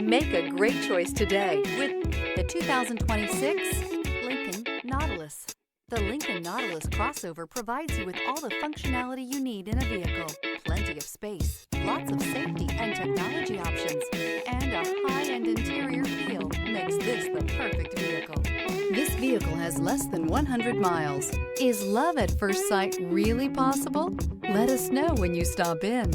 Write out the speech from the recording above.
Make a great choice today with the 2026 Lincoln Nautilus. The Lincoln Nautilus crossover provides you with all the functionality you need in a vehicle. Plenty of space, lots of safety and technology options, and a high-end interior feel makes this the perfect vehicle. This vehicle has less than 100 miles. Is love at first sight really possible? Let us know when you stop in.